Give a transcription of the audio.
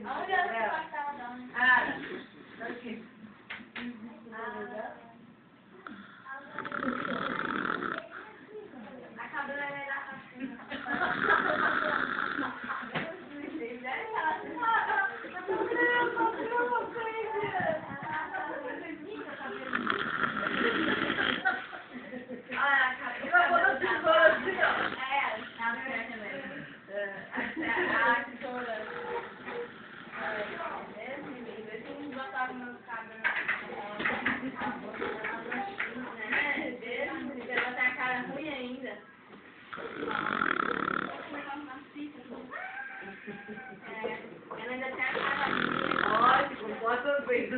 Olha só que ela dá. Aqui. A cabeleira da cachorra. Ela ainda tem a cara. Ótimo, bota o peito.